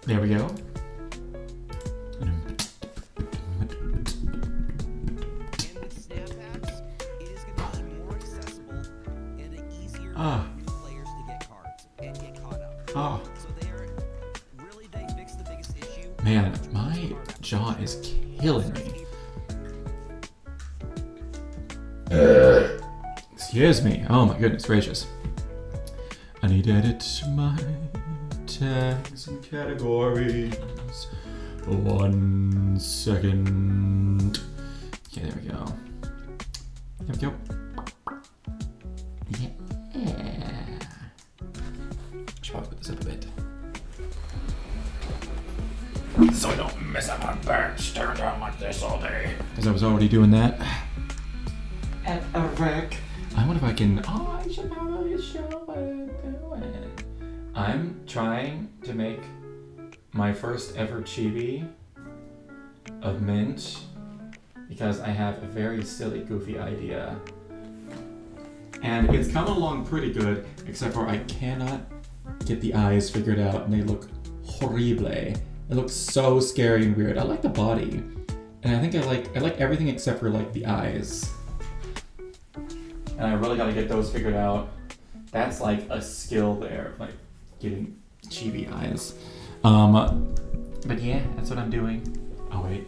There we go. Ah. Players to get cards and get caught up. Oh. So they fixed the biggest issue. Man, my jaw is killing me. Excuse me. Oh my goodness gracious. I need to edit my tags and categories. 1 second. Okay, there we go. There we go. Yeah. Should probably put this up a bit. So I don't mess up my back staring down like this all day. Because I was already doing that. At a wreck. I wonder if I can. Oh, I should probably show what I'm doing. I'm trying to make my first ever chibi of mint because I have a very silly, goofy idea. And it's coming along pretty good, except for I cannot get the eyes figured out and they look horrible. It looks so scary and weird. I like the body. And I think I like everything except for like the eyes. And I really gotta get those figured out. That's like a skill there, like getting chibi eyes. But yeah, that's what I'm doing. Oh wait.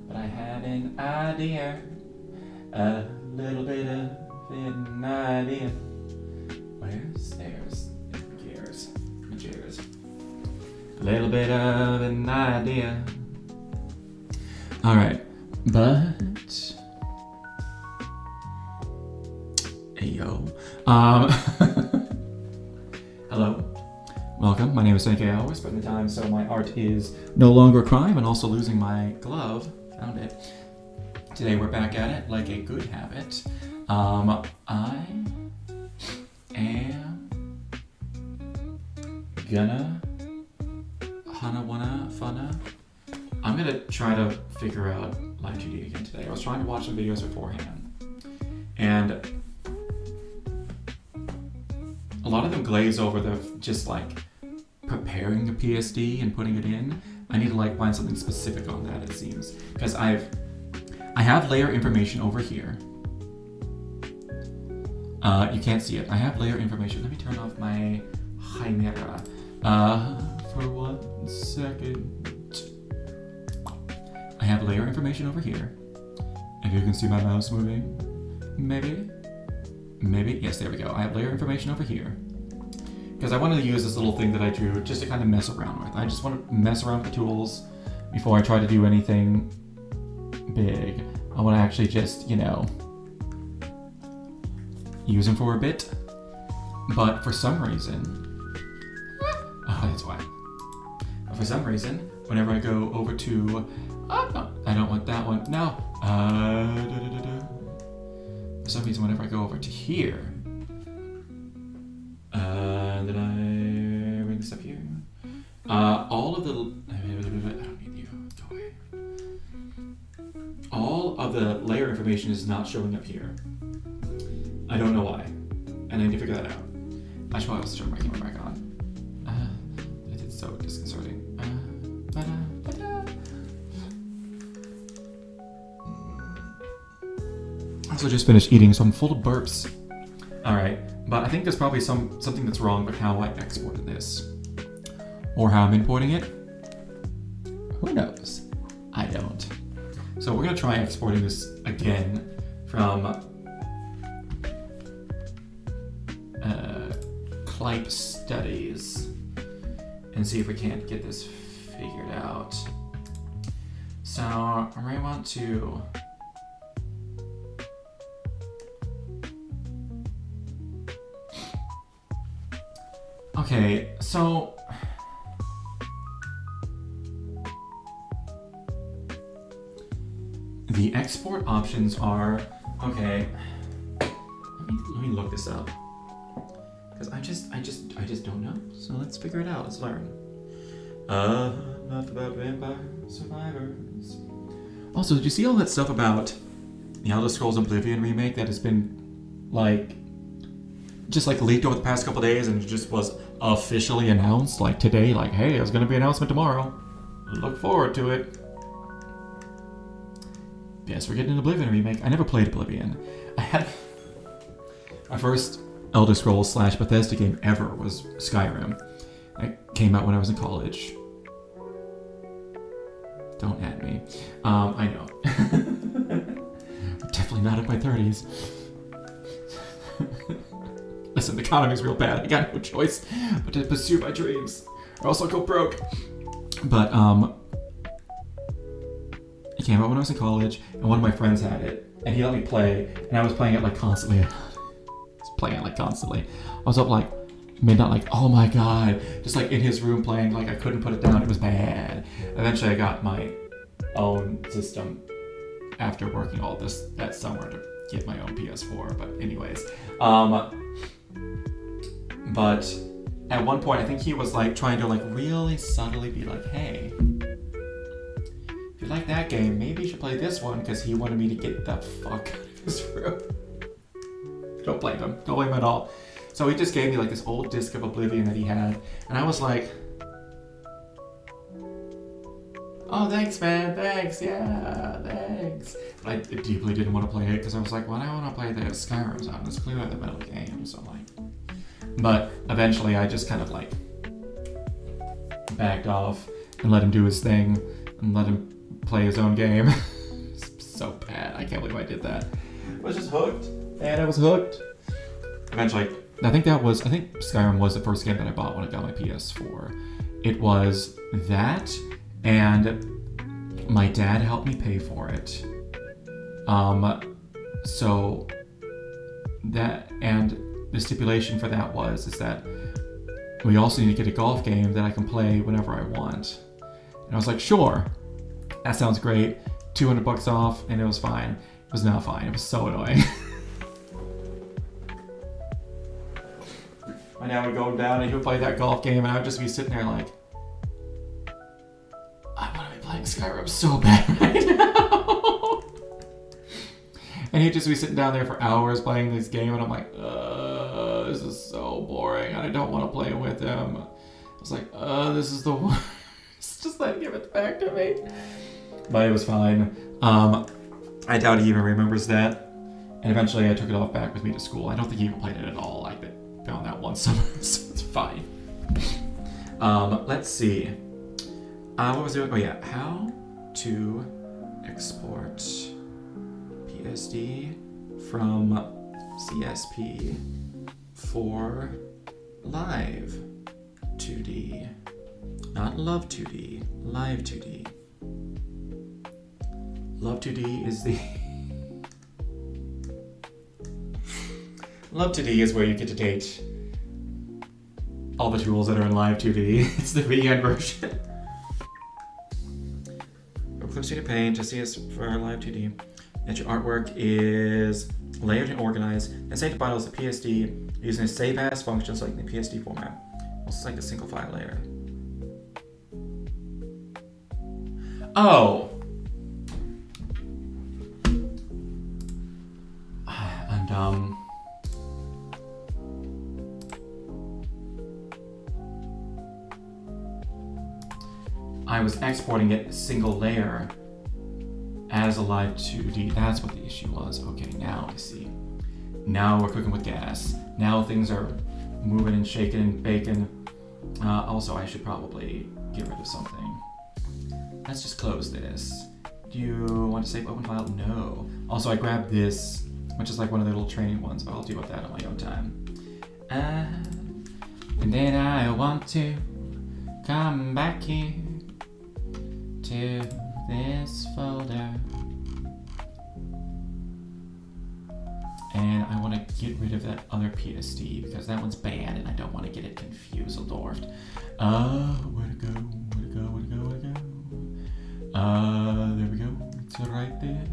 But I had an idea. A little bit of an idea. Where's there's gears? Gears. A little bit of an idea. Alright, but hey yo. Hello. Welcome. My name is Senkei. I always spend the time, so my art is no longer a crime and also losing my glove. Found it. Today we're back at it like a good habit. I am gonna I'm gonna try to figure out Live2D again today. I was trying to watch some videos beforehand, and a lot of them glaze over the just like preparing the PSD and putting it in. I need to like find something specific on that, it seems, because I have layer information over here. You can't see it. I have layer information. Let me turn off my Chimera for 1 second. I have layer information over here. If you can see my mouse moving, maybe. Yes, there we go. I have layer information over here. Because I wanted to use this little thing that I drew just to kind of mess around with. I just want to mess around with the tools before I try to do anything big. I want to actually just, you know, use them for a bit. But for some reason, oh, that's why. But for some reason, whenever I go over to, no, I don't want that one. No. For some reason, whenever I go over to here, did I bring this up here? All of the, I don't need you, go away. All of the layer information is not showing up here. I don't know why, and I need to figure that out. I should probably also turn my camera back on. It's so disconcerting. I also just finished eating, so I'm full of burps. All right, but I think there's probably something that's wrong with how I exported this, or how I'm importing it. Who knows? I don't. So we're gonna try exporting this again from Clipe Studies and see if we can't get this figured out. So I want to okay, so the export options are okay. Let me look this up because I just don't know. So let's figure it out. Let's learn. Not about vampire survivors. Also, did you see all that stuff about the Elder Scrolls Oblivion remake that has been like just like leaked over the past couple days, and it just was officially announced like today, like, hey, there's gonna be an announcement tomorrow. Look forward to it. Yes, we're getting an Oblivion remake. I never played Oblivion. I had my first Elder Scrolls / Bethesda game ever was Skyrim. It came out when I was in college. Don't at me. I know. Definitely not in my 30s. Listen, the economy's real bad. I got no choice but to pursue my dreams, or else I'll go broke. But it came out when I was in college, and one of my friends had it, and he let me play, and I was playing it like constantly. I was up like midnight, like, oh my god, just like in his room playing, like I couldn't put it down. It was bad. Eventually, I got my own system after working all that summer to get my own PS4. But anyways, but at one point, I think he was like trying to like really subtly be like, hey, if you like that game, maybe you should play this one, because he wanted me to get the fuck out of his room. Don't blame him. Don't blame him at all. So he just gave me like this old disc of Oblivion that he had, and I was like, oh, thanks, man, thanks, yeah, thanks. But I deeply didn't want to play it, because I was like, well, I want to play the Skyrim's on. It's clearly the middle game, so like. But eventually I just kind of like backed off and let him do his thing and let him play his own game. It's so bad. I can't believe I did that. I was just hooked. And I was hooked. Eventually, I think Skyrim was the first game that I bought when I got my PS4. It was that, and my dad helped me pay for it. So that, and the stipulation for that is that we also need to get a golf game that I can play whenever I want. And I was like, sure, that sounds great. $200 off, and it was fine. It was not fine. It was so annoying. My dad would go down and he would play that golf game, and I would just be sitting there like, I want to be playing Skyrim so bad right now. And he'd just be sitting down there for hours playing this game, and I'm like, this is so boring, and I don't want to play with him. I was like, this is the worst. Just let him give it back to me. But it was fine. I doubt he even remembers that. And eventually I took it off back with me to school. I don't think he even played it at all. I found that one summer, so it's fine. Let's see. What was it? Oh yeah, how to export PSD from CSP for Live2D. Not Love2D, Live2D. Love2D is the... Love2D is where you get to date all the tools that are in Live2D. It's the VN version. Clip Studio Paint, to see us for Live2D. And your artwork is layered and organized, and saved files to PSD using a save as function selecting the PSD format. Also select a single file layer. Oh! I'm dumb. I was exporting it single layer as a Live2D. That's what the issue was. Okay, now I see. Now we're cooking with gas. Now things are moving and shaking and baking. Also, I should probably get rid of something. Let's just close this. Do you want to save open file? No. Also, I grabbed this, which is like one of the little training ones, but I'll deal with that on my own time. And then I want to come back here to this folder. And I want to get rid of that other PSD because that one's banned and I don't want to get it confused. Where to go? There we go. It's right there.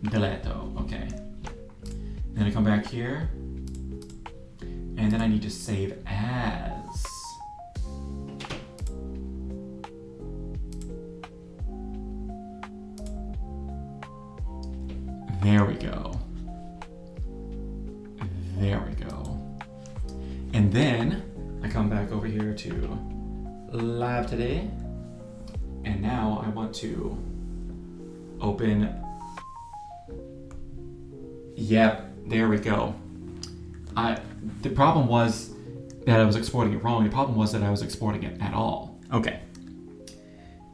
Deleto. Okay. Then I come back here. And then I need to save as. There we go. There we go. And then I come back over here to Live2D. And now I want to open. Yep, there we go. The problem was that I was exporting it wrong. The problem was that I was exporting it at all. Okay.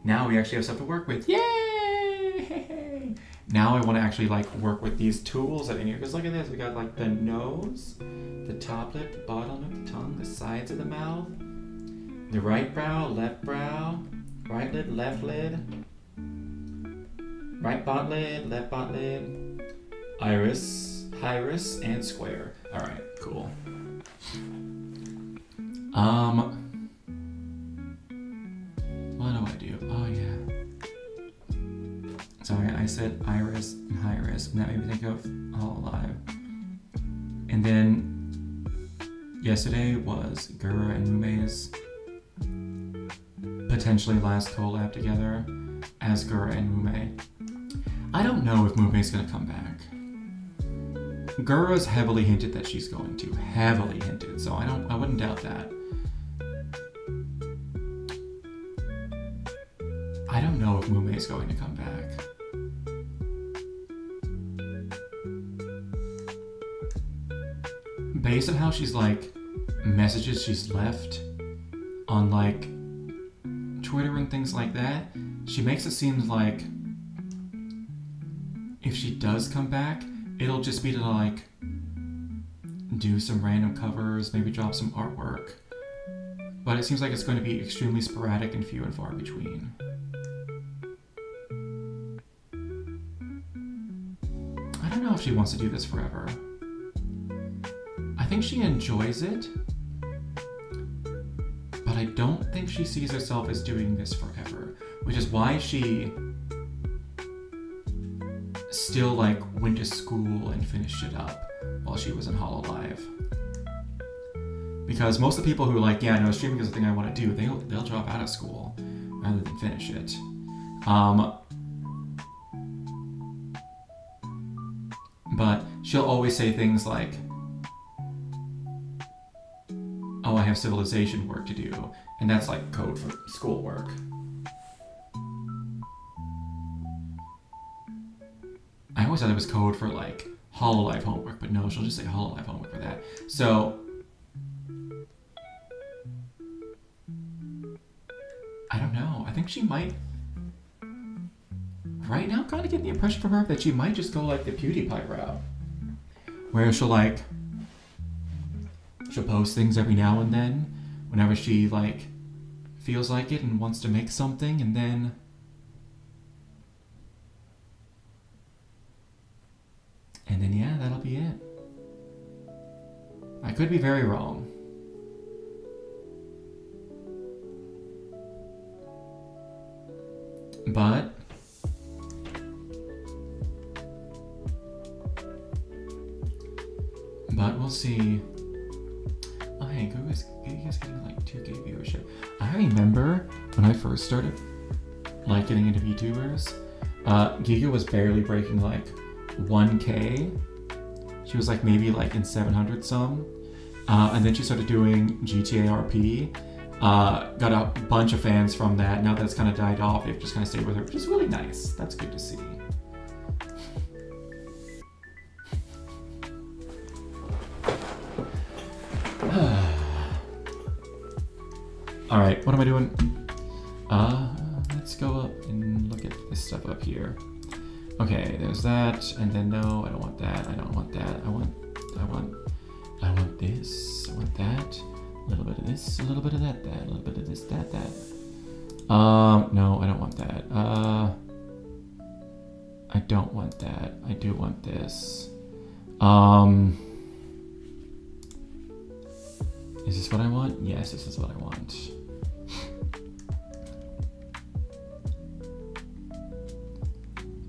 Now we actually have stuff to work with. Yay! Now I want to actually like work with these tools that are in here. Because look at this. We got like the nose, the top lip, the bottom lip, the tongue, the sides of the mouth, the right brow, left brow, right lid, left lid, right bot lid, left bot lid, iris, and square. All right, cool. What do I do? Oh yeah. Sorry, I said iris and iris. That made me think of Hololive. And then yesterday was Gura and Mumei's potentially last collab together as Gura and Mumei. I don't know if Mumei's gonna come back. Gura's heavily hinted that she's going to. Heavily hinted, so I wouldn't doubt that. I don't know if Mumei's going to come back. Based on how she's like messages she's left on like Twitter and things like that, she makes it seem like if she does come back, it'll just be to like do some random covers, maybe drop some artwork. But it seems like it's going to be extremely sporadic and few and far between. I don't know if she wants to do this forever. I think she enjoys it, but I don't think she sees herself as doing this forever, which is why she still like went to school and finished it up while she was in Hololive. Because most of the people who are like, yeah, no, streaming is the thing I want to do, they'll drop out of school rather than finish it. But she'll always say things like, oh, I have civilization work to do, and that's like code for schoolwork. I always thought it was code for like Hololive homework, but no, she'll just say Hololive homework for that. So I don't know. I think she might. Right now, I'm kind of getting the impression from her that she might just go like the PewDiePie route, where she'll post things every now and then, whenever she like feels like it and wants to make something, and then yeah, that'll be it. I could be very wrong. But we'll see. Oh hey, you guys getting like 2K viewership. I remember when I first started like getting into VTubers, Giga was barely breaking like 1K. She was like maybe like in 700 some. And then she started doing GTA RP. Got a bunch of fans from that. Now that it's kind of died off, they've just kind of stayed with her, which is really nice. That's good to see. Alright, what am I doing? Let's go up and look at this stuff up here. Okay, there's that, and then no, I don't want that, I don't want that, I want this, I want that, a little bit of this, a little bit of that, a little bit of this, that. No, I don't want that. I don't want that. I do want this. Is this what I want? Yes, this is what I want.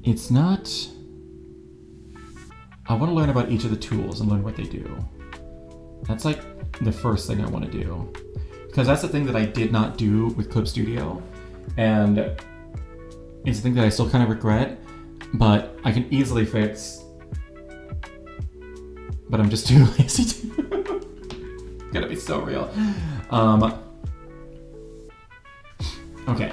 It's not... I want to learn about each of the tools and learn what they do. That's like the first thing I want to do. Because that's the thing that I did not do with Clip Studio. And it's a thing that I still kind of regret, but I can easily fix but I'm just too lazy to. Gotta be so real. Okay.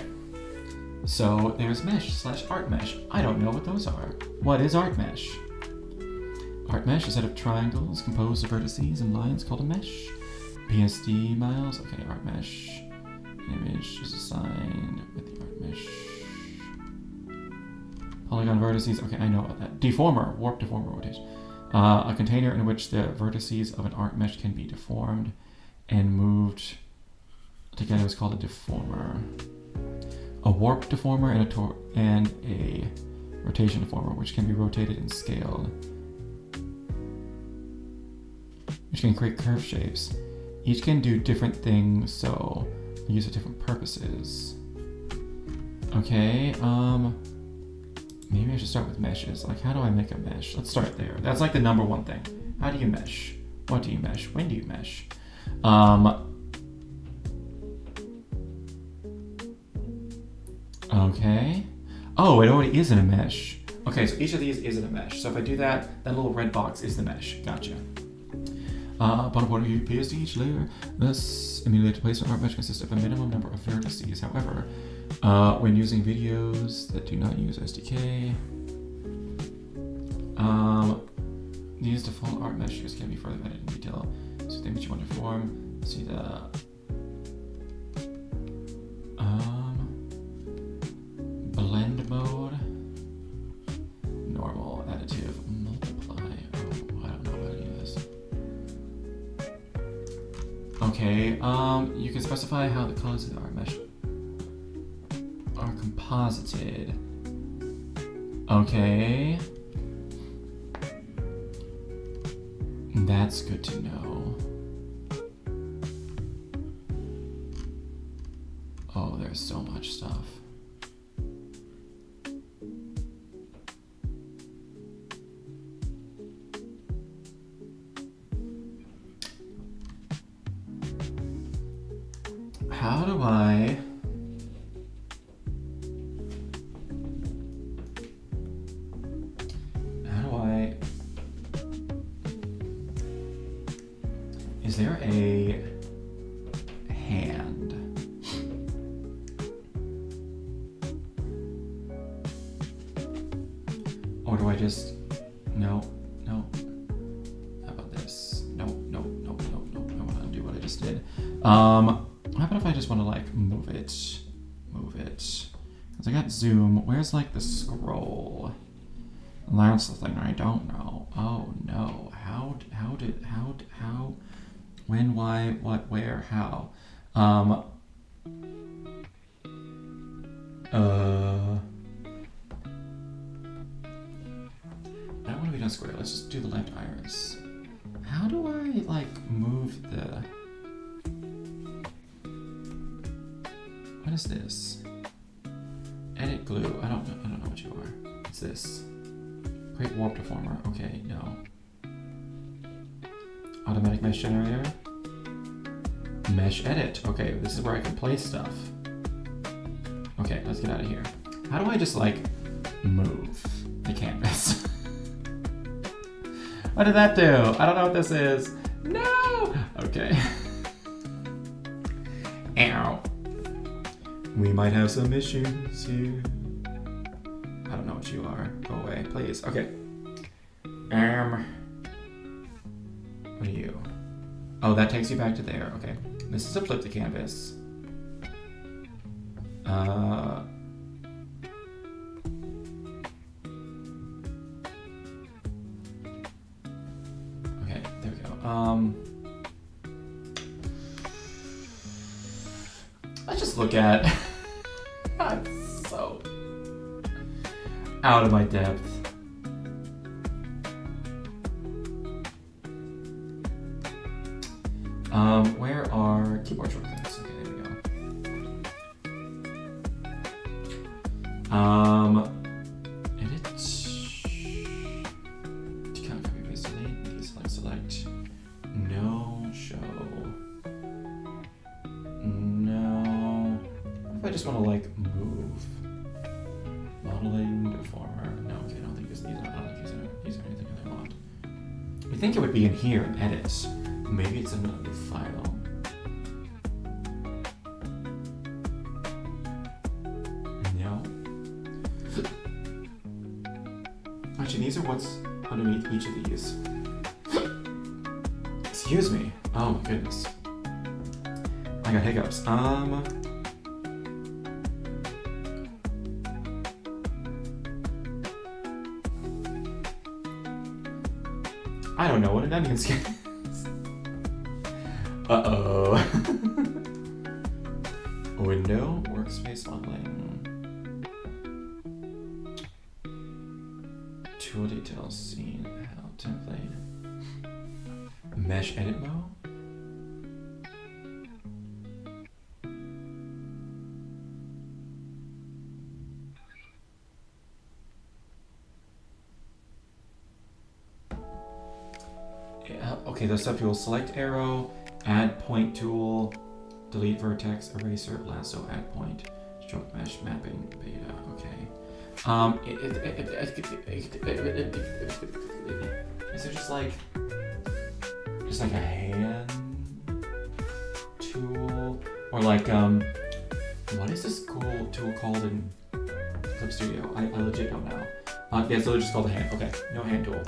So there's mesh/art mesh. I don't know what those are. What is art mesh? Art mesh is a set of triangles composed of vertices and lines called a mesh. PSD miles. Okay, art mesh. Image is assigned with the art mesh. Polygon vertices. Okay, I know about that. Deformer. Warp deformer rotation. A container in which the vertices of an art mesh can be deformed and moved together is called a deformer. A warp deformer and a rotation deformer, which can be rotated and scaled, which can create curve shapes. Each can do different things, so they use for different purposes. Okay, maybe I should start with meshes. Like, how do I make a mesh? Let's start there. That's like the number one thing. How do you mesh? What do you mesh? When do you mesh? Okay. Oh, it already is in a mesh. Okay, so each of these is in a mesh. So if I do that, that little red box is the mesh. Gotcha. Upon a point of view, PSD each layer, thus emulated placement art mesh consists of a minimum number of vertices. However, when using videos that do not use SDK, these default art meshes can be further edited in detail. So the image you want to form, see the blend mode, normal, additive, multiply. Oh, I don't know how to do this. Okay, you can specify how the colors of the art mesh are composited. Okay. That's good to know. Oh, there's so much stuff. How do I... Is there a hand? Or do I just... No. How about this? No. I want to undo what I just did. How about if I just want to like move it? Because I got zoom. Where's like the scroll? That's the thing I don't know. Oh no. How? When, why, what, where, how? I don't want to be done square. Let's just do the left iris. How do I like move the... What is this? Edit glue. I don't know what you are. What's this? Create warp deformer. Okay, no. Automatic mesh generator. Mesh edit. Okay, this is where I can place stuff. Okay, let's get out of here. How do I just like move the canvas? What did that do? I don't know what this is. No! Okay. Ow. We might have some issues here. I don't know what you are. Go away, please. Okay. What are you? Oh, that takes you back to there. Okay. This is a flip the canvas. Okay, there we go. Let's just look at... I'm so out of my depth. Where are keyboard shortcuts? Okay, there we go. Edit. Count, copy, paste, delete. Select. No. Show. No. What if I just want to like move? Modeling, deformer. No, okay, I don't think these are anything I want. I think it would be in here in edit. Maybe it's in another file. No. Actually, these are what's underneath each of these. Excuse me. Oh my goodness. I got hiccups. I don't know what an onion skin is. Uh-oh. Window, workspace modeling. Tool details, scene, help, template. Mesh edit mode. Okay, those subtools. Select arrow, add point tool, delete vertex, eraser, lasso, add point, stroke mesh, mapping, beta. Okay. Is it just like a hand tool, or like what is this cool tool called in Clip Studio? I legit don't know. Yeah, it's literally just called a hand. Okay, no hand tool.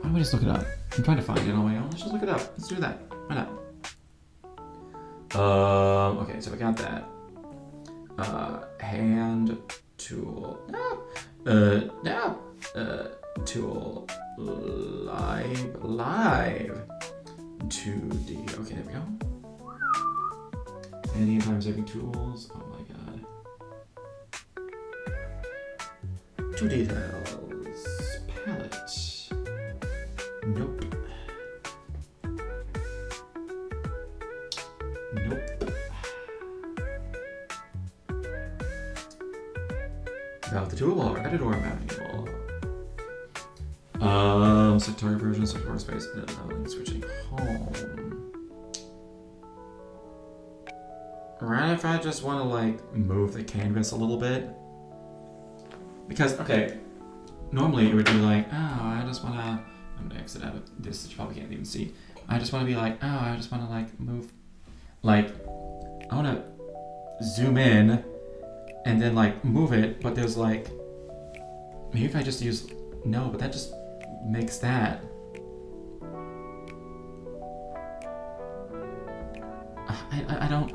Why don't we just look it up? I'm trying to find it on my own. Let's just look it up. Let's do that. Why not? Okay, so we got that. Hand tool. Tool. Live 2D. Okay, there we go. Any time saving tools. Oh my god. 2 details. Palette. Nope. Nope. About the toolbar, editor manual. Set target version, set workspace, and switching home. Right, if I just want to like move the canvas a little bit. Because, okay, normally it would be like, oh, I just want to, I'm going to exit out of this, you probably can't even see. I just want to be like, oh, I just want to like move, like, I want to zoom in and then like move it, but there's like, maybe if I just use, no, but that just makes that. I don't.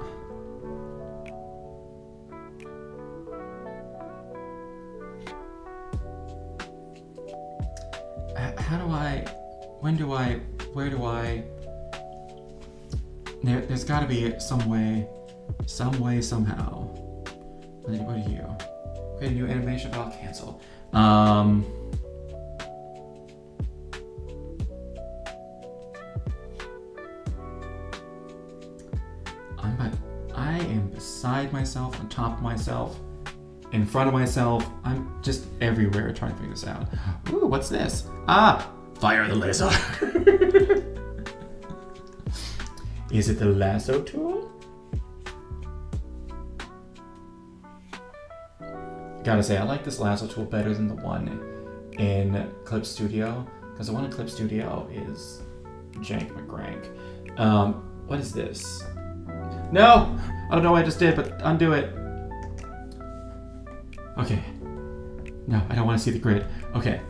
How do I, when do I, where do I, there's gotta be some way, somehow. What are you? Create a new animation file, cancel. I am beside myself, on top of myself, in front of myself. I'm just everywhere trying to figure this out. Ooh, what's this? Ah, fire the lasso. Is it the lasso tool? Gotta say, I like this lasso tool better than the one in Clip Studio, because the one in Clip Studio is jank McGrank. What is this? No! I don't know what I just did, but undo it. Okay. No, I don't want to see the grid. Okay.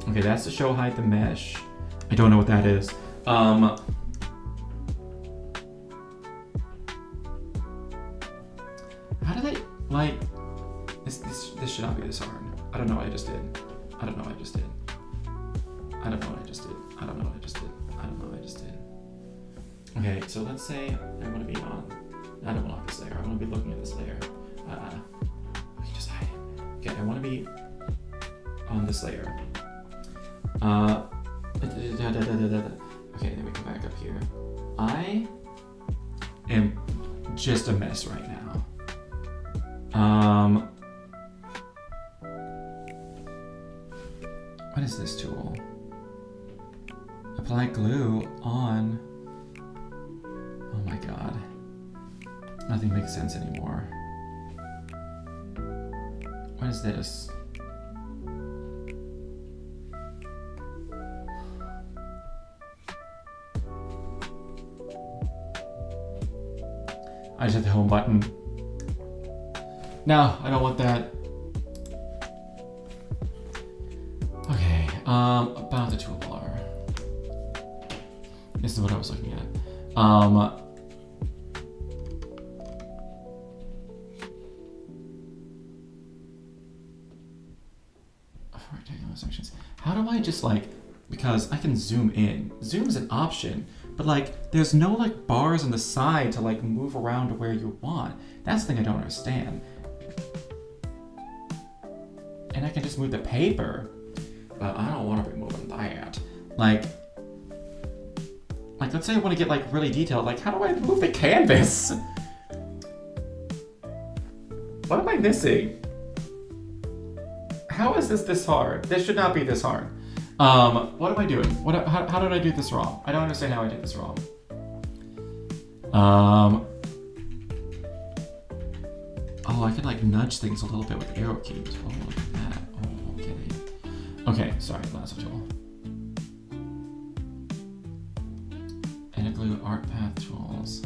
Okay, that's to show hide the mesh. I don't know what that is. How did I, like, this should not be this hard. I don't know what I just did. I don't know what I just did. I don't know what I just did. I don't know what I just did. I don't know what I just did. Okay, so let's say I want to be on, I don't want this layer. I want to be looking at this layer. Okay, just hide it. Okay, I want to be on this layer. Okay, then we come back up here. I am just a mess right now. What is this tool? Apply glue on. Oh my god. Nothing makes sense anymore. What is this? I just hit the home button. No, I don't want that. Okay, about the toolbar. This is what I was looking at. Rectangular sections. How do I just like, because I can zoom in. Zoom is an option, but like there's no like bars on the side to like move around to where you want. That's the thing I don't understand. And I can just move the paper, but I don't want to be moving that. Like let's say I want to get like really detailed, like how do I move the canvas? What am I missing? How is this hard? This should not be this hard. What am I doing? How did I do this wrong? I don't understand how I did this wrong. Oh, I can like nudge things a little bit with arrow keys. Oh, look at that. Oh, okay. Okay, sorry, lasso tool. And glue art path tools.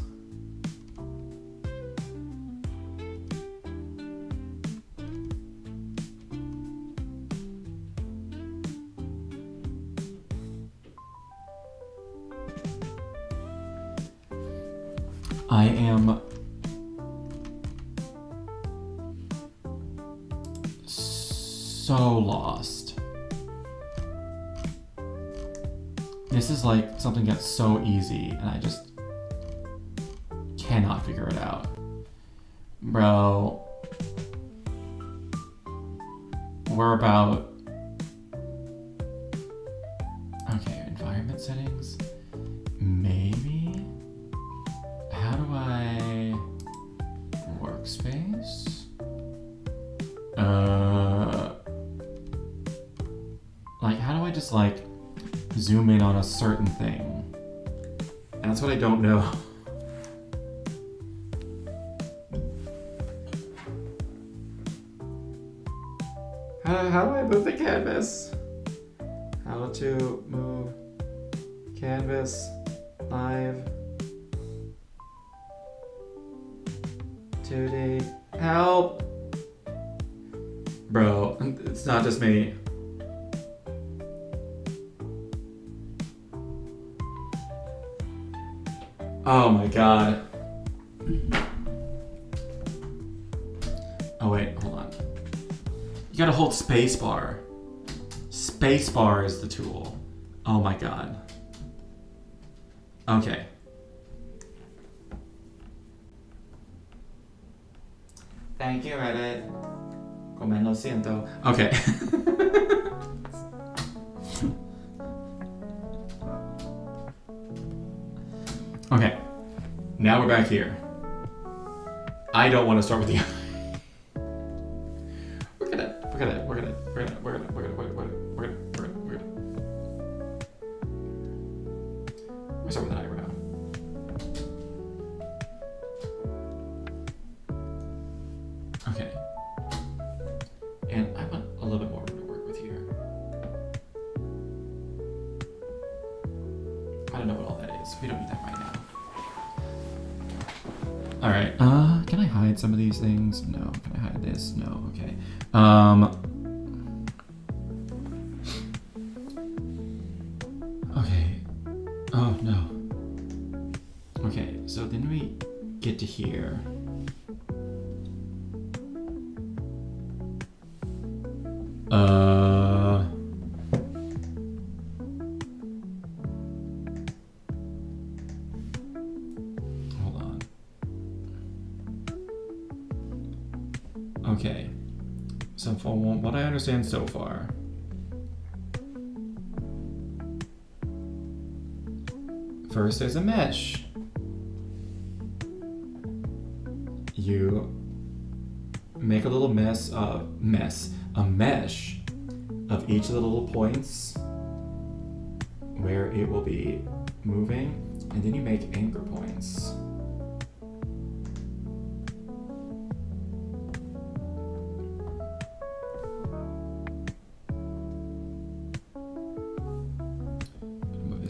I am so lost. This is like something that's so easy and I just cannot figure it out. Bro, we're about, okay, environment settings, maybe? How do I, workspace? Like how do I just like zoom in on a certain thing? And that's what I don't know. How do I move the canvas? How to move canvas live 2D. Help! Bro, it's not just me. Oh my god. Oh wait, hold on. You gotta hold spacebar. Spacebar is the tool. Oh my god. Okay. Thank you, Reddit. Como lo siento. Okay. Okay. Now we're back here. I don't want to start with the We're gonna start with an eyebrow. Okay. And I want a little bit more room to work with here. I don't know what all that is. We don't need that right now. Alright, can I hide some of these things? No. Can I hide this? No, okay. Okay. Oh, no. Okay, so then we get to here. Hold on. Okay. So from what I understand so far, first there's a mesh. You make a little a mesh of each of the little points where it will be moving, and then you make anchor points.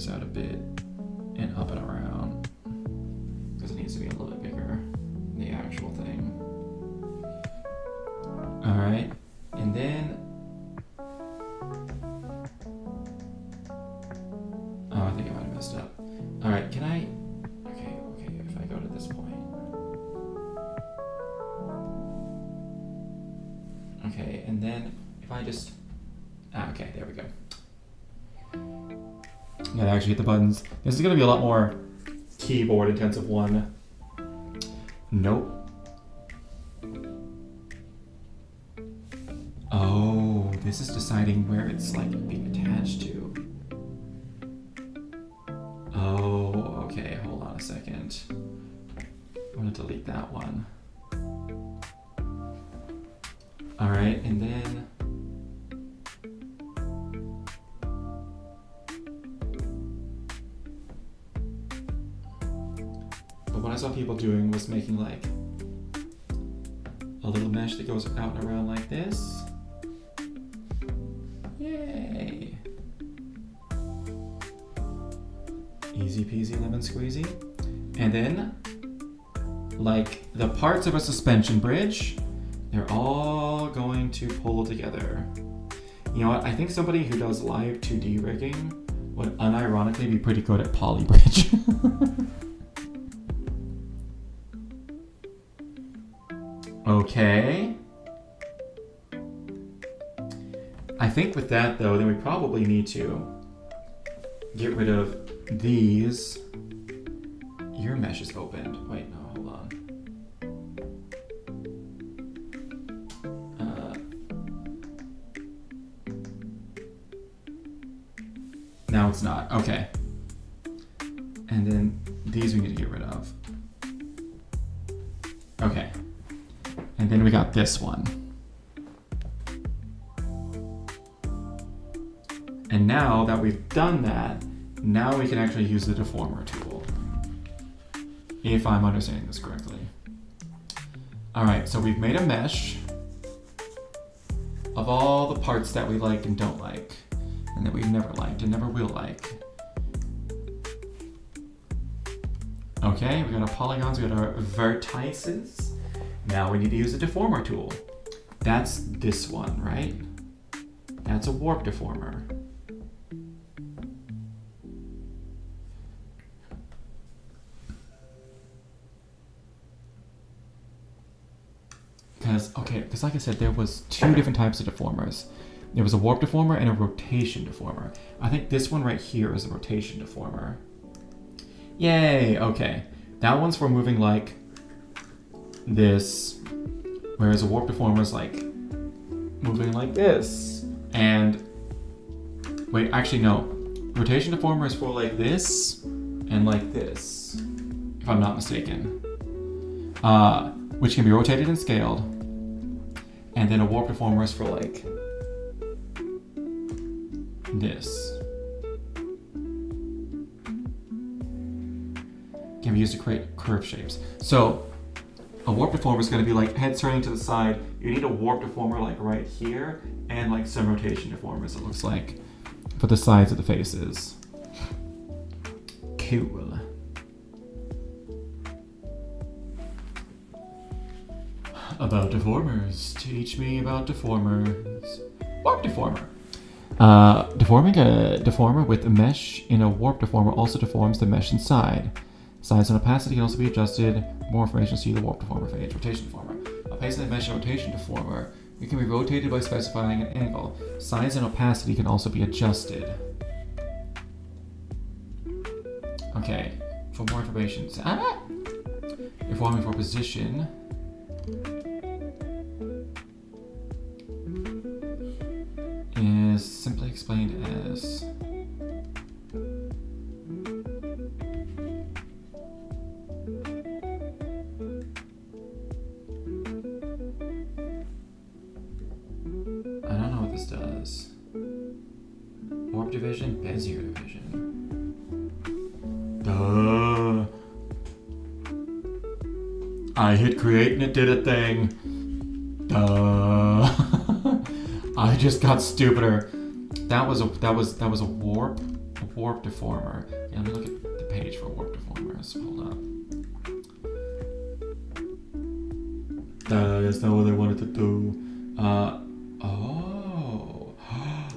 this out a bit and up and around because it needs to be a little bit bigger than the actual thing. All right, and then, oh, I think I might have messed up. All right, can I, okay, if I go to this point. Okay, and then if I just, okay, there we go. Gotta actually hit the buttons. This is gonna be a lot more keyboard intensive one. Nope. Oh, this is deciding where it's like being attached to. Oh, okay, hold on a second. I'm gonna delete that one. All right, and then, but what I saw people doing was making like a little mesh that goes out and around like this. Yay. Easy peasy lemon squeezy. And then, like the parts of a suspension bridge, they're all going to pull together. You know what? I think somebody who does Live2D rigging would unironically be pretty good at poly bridge. Okay. I think with that though, then we probably need to get rid of these. Your mesh is opened. Wait, no, hold on. Now it's not. Okay. And then these we need to get rid of. Okay. And then we got this one. And now that we've done that, now we can actually use the deformer tool. If I'm understanding this correctly. All right, so we've made a mesh of all the parts that we like and don't like, and that we've never liked and never will like. Okay, we got our polygons, we got our vertices. Now we need to use the deformer tool. That's this one, right? That's a warp deformer. Because like I said, there was two different types of deformers. There was a warp deformer and a rotation deformer. I think this one right here is a rotation deformer. Yay, okay. That one's for moving like this, whereas a warp deformer is like moving like this. And, wait, actually no. Rotation deformer is for like this and like this, if I'm not mistaken. Which can be rotated and scaled. And then a warp deformer is for like this. Can be used to create curve shapes. So a warp deformer is going to be like heads turning to the side. You need a warp deformer like right here, and like some rotation deformers, it looks like, for the sides of the faces. Cool. About deformers. Teach me about deformers. Warp deformer. Deforming a deformer with a mesh in a warp deformer also deforms the mesh inside. Size and opacity can also be adjusted. More information, see the warp deformer page. Rotation deformer. A place in the mesh rotation deformer. It can be rotated by specifying an angle. Size and opacity can also be adjusted. Okay, for more information. Deforming for position. Is simply explained as I don't know what this does. Warp division, Bezier division. Duh. I hit create and it did a thing. Duh. I just got stupider. That was a warp warp deformer. Yeah, let me look at the page for warp deformers. Hold up. That's not what I wanted to do. Oh.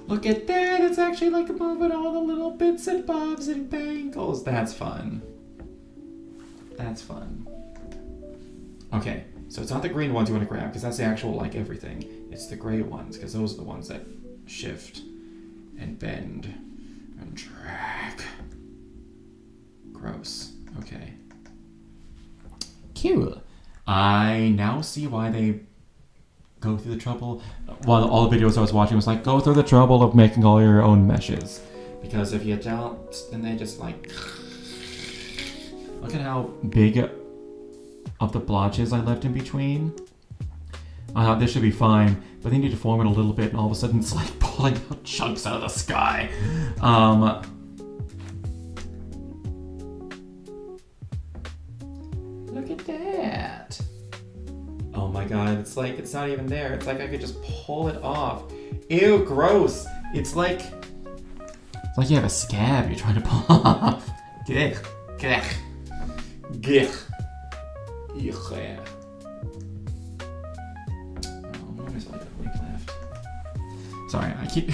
Look at that! It's actually like moving all the little bits and bobs and bangles. That's fun. That's fun. Okay, so it's not the green ones you want to grab, because that's the actual, like, everything. It's the gray ones, because those are the ones that shift and bend and drag. Gross. Okay. Cool. I now see why they go through the trouble. Well, all the videos I was watching was like, go through the trouble of making all your own meshes. Because if you don't, then they just like... Look at how big of the blotches I left in between. I thought this should be fine, but they need to form it a little bit, and all of a sudden it's like pulling out chunks out of the sky. Look at that. Oh my god, it's like, it's not even there. It's like I could just pull it off. Ew, gross. It's like you have a scab you're trying to pull off. Gah, gah, gah. Yeah. Oh, there's only a week left. Sorry, I keep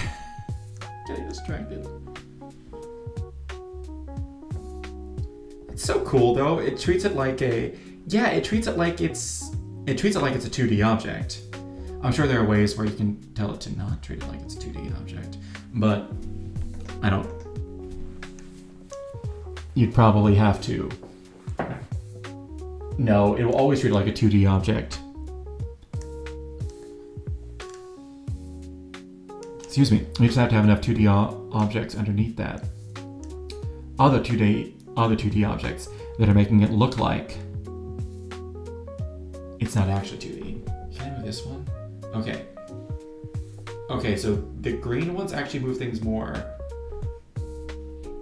getting distracted. It's so cool though. It treats it like a, yeah, it treats it like it's a 2D object. I'm sure there are ways where you can tell it to not treat it like it's a 2D object, but I don't. You'd probably have to. No, it will always treat it like a 2D object. Excuse me. You just have to have enough 2D objects underneath that. Other 2D objects that are making it look like it's not actually 2D. Can I move this one? Okay. Okay, so the green ones actually move things more.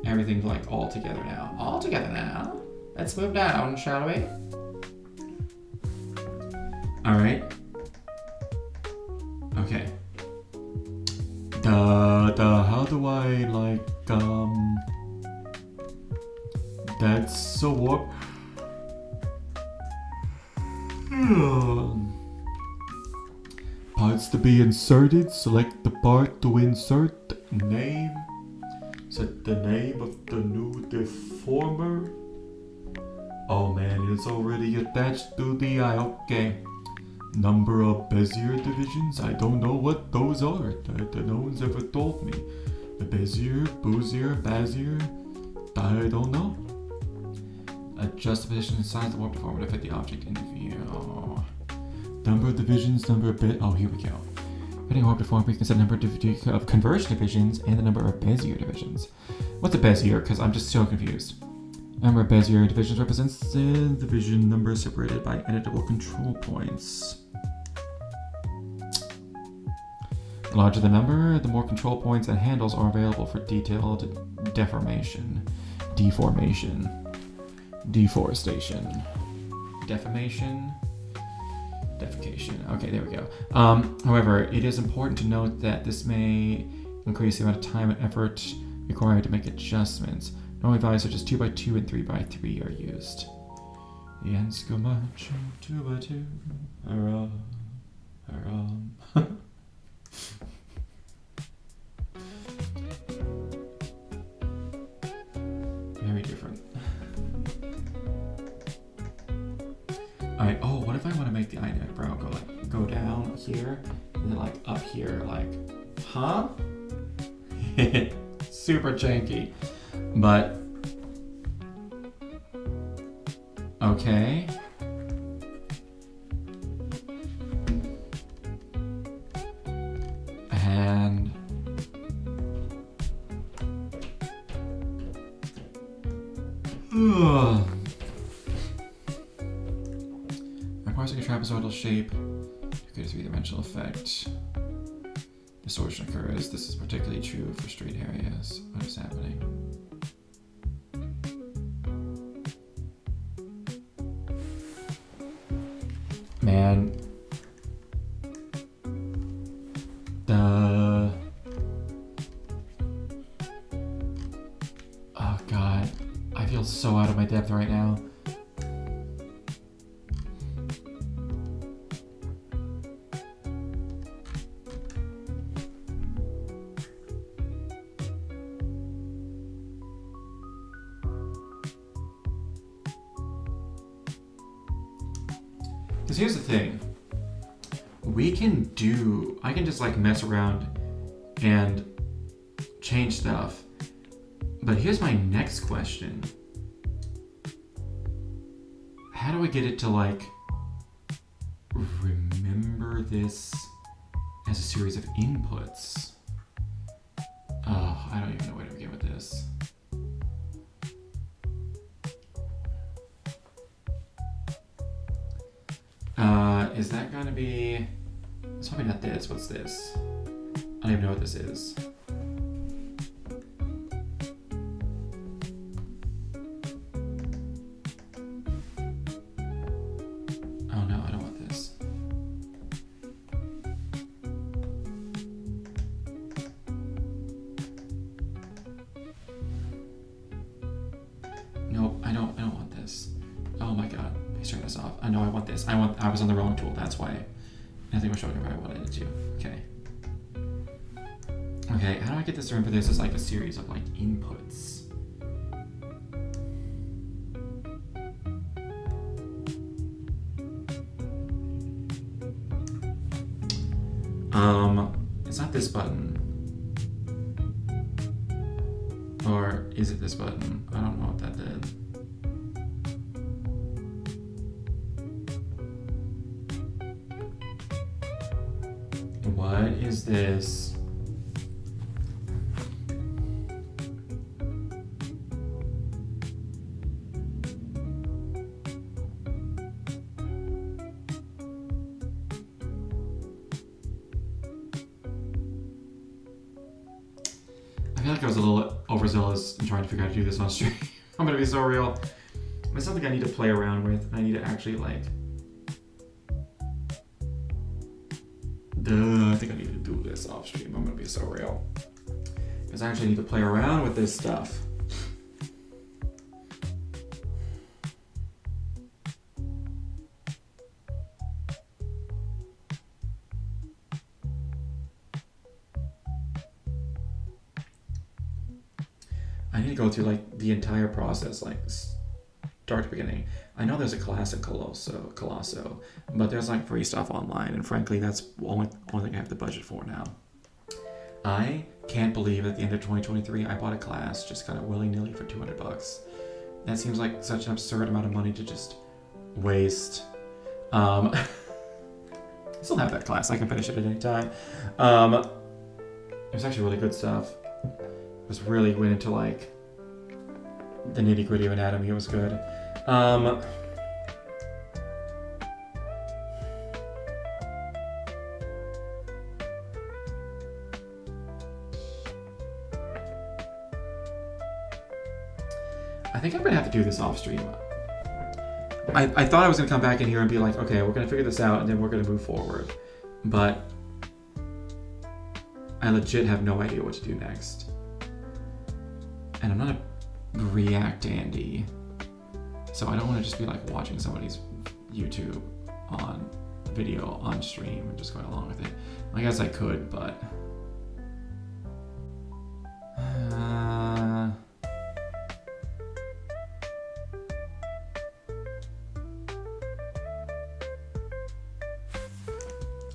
Everything's like all together now. All together now. Let's move down, shall we? Alright. Okay. How do I like, that's so warp. Parts to be inserted. Select the part to insert. Name. Set the name of the new deformer. Oh man, it's already attached to the eye. Okay. Number of Bezier divisions. I don't know what those are. No one's ever told me. The Bezier, Boozier, Bazier. I don't know. Adjust the position and size of the warp deformer to fit the object in view. Number of divisions, number of bit. Oh, here we go. Fitting warp deformer, we can set the number of conversion divisions and the number of Bezier divisions. What's a Bezier? Because I'm just so confused. Number of Bezier divisions represents the division number separated by editable control points. The larger the number, the more control points and handles are available for detailed deformation, deforestation, defamation, defecation. Okay, there we go. However, it is important to note that this may increase the amount of time and effort required to make adjustments. Normally values such as 2x2 and 3x3 are used. The ends go marching 2x2. Very different. Alright, oh, what if I want to make the eyebrow go down here and then like up here, like, huh? Super janky. But okay. And by parsing a trapezoidal shape to create a three-dimensional effect, distortion occurs. This is particularly true for straight areas. What is happening? Man. Because here's the thing. I can just like mess around and change stuff. But here's my next question. How do I get it to like remember this as a series of inputs? Oh, I don't even know where to begin with this. Is that gonna be... It's probably not this. What's this? I don't even know what this is. Oh no, I don't want this. Nope, I don't want this. Oh my god, please turn this off. I know I want this. I was on the wrong tool, that's why. Nothing was showing me where I wanted it to. Okay. Okay, how do I get this to remember this as like a series of like inputs? It's not this button. Or is it this button? I don't know what that did. What is this? I feel like I was a little overzealous in trying to figure out how to do this on stream. I'm gonna be so real. It's something I need to play around with. I need to actually like... I think I need to do this off stream. I'm gonna be so real. Because I actually need to play around with this stuff. I need to go through like the entire process, like start to beginning. I know there's a class in Colosso, but there's like free stuff online, and frankly, that's the only thing I have the budget for now. I can't believe at the end of 2023, I bought a class just kind of willy-nilly for $200. That seems like such an absurd amount of money to just waste. I still have that class. I can finish it at any time. It was actually really good stuff. It was really went into like the nitty-gritty of anatomy. It was good. I think I'm gonna have to do this off stream. I thought I was gonna come back in here and be like, okay, we're gonna figure this out and then we're gonna move forward. But I legit have no idea what to do next. And I'm not a React Andy, so I don't want to just be like watching somebody's YouTube on video on stream and just going along with it. I guess I could, but I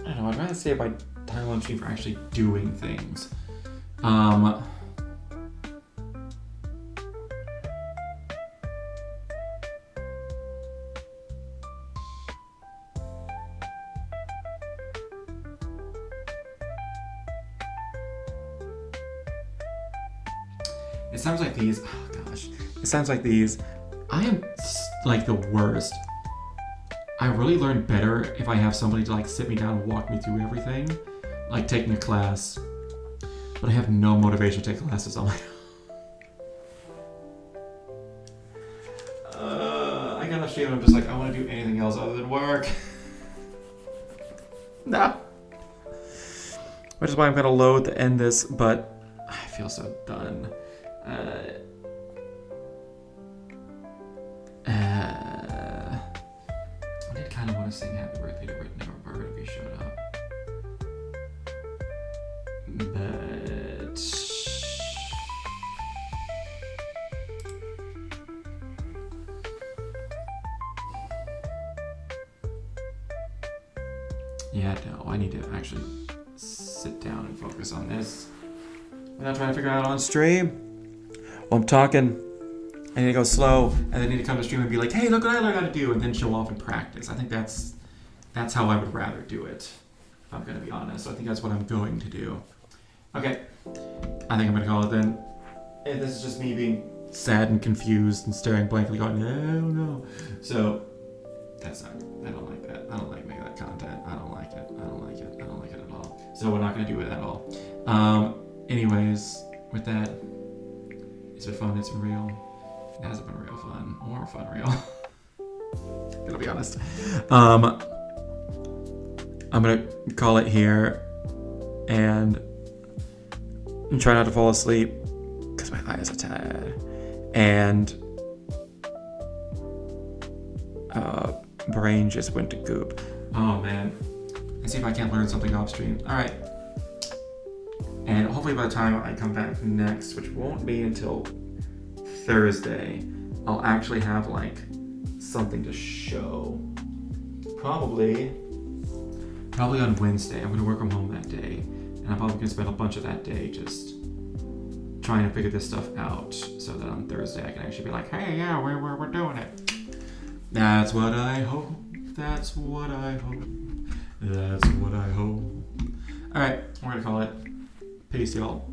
don't know. I'd rather save my time on stream for actually doing things. It sounds like these, oh gosh, it sounds like these. I am like the worst. I really learn better if I have somebody to like sit me down and walk me through everything, like taking a class, but I have no motivation to take classes on my own. I got off stream and I'm just like, I want to do anything else other than work. No. Which is why I'm gonna load to end this, but I feel so done. I did kind of want to sing happy birthday to Britt Never if he showed up. But Yeah, no, I need to actually sit down and focus on this. Without trying to figure out on stream. Well, I'm talking. I need to go slow, and I need to come to stream and be like, hey, look what I learned how to do, and then show off and practice. I think that's how I would rather do it, if I'm going to be honest. So I think that's what I'm going to do. Okay, I think I'm going to call it then. And this is just me being sad and confused and staring blankly going, no. So, that's not, I don't like that. I don't like making that content. I don't like it. I don't like it. I don't like it at all. So we're not going to do it at all. Anyways, with that, it's been fun. It's been real. It hasn't been real fun. Or fun real. Gonna be honest. I'm gonna call it here and try not to fall asleep because my eyes are tired. And brain just went to goop. Oh man. Let's see if I can't learn something off stream. Alright. And hopefully by the time I come back next, which won't be until Thursday, I'll actually have like something to show. Probably on Wednesday. I'm gonna work from home that day, and I'm probably gonna spend a bunch of that day just trying to figure this stuff out, so that on Thursday I can actually be like, hey, yeah, we're doing it. That's what I hope. That's what I hope. That's what I hope. All right, we're gonna call it. Peace, y'all.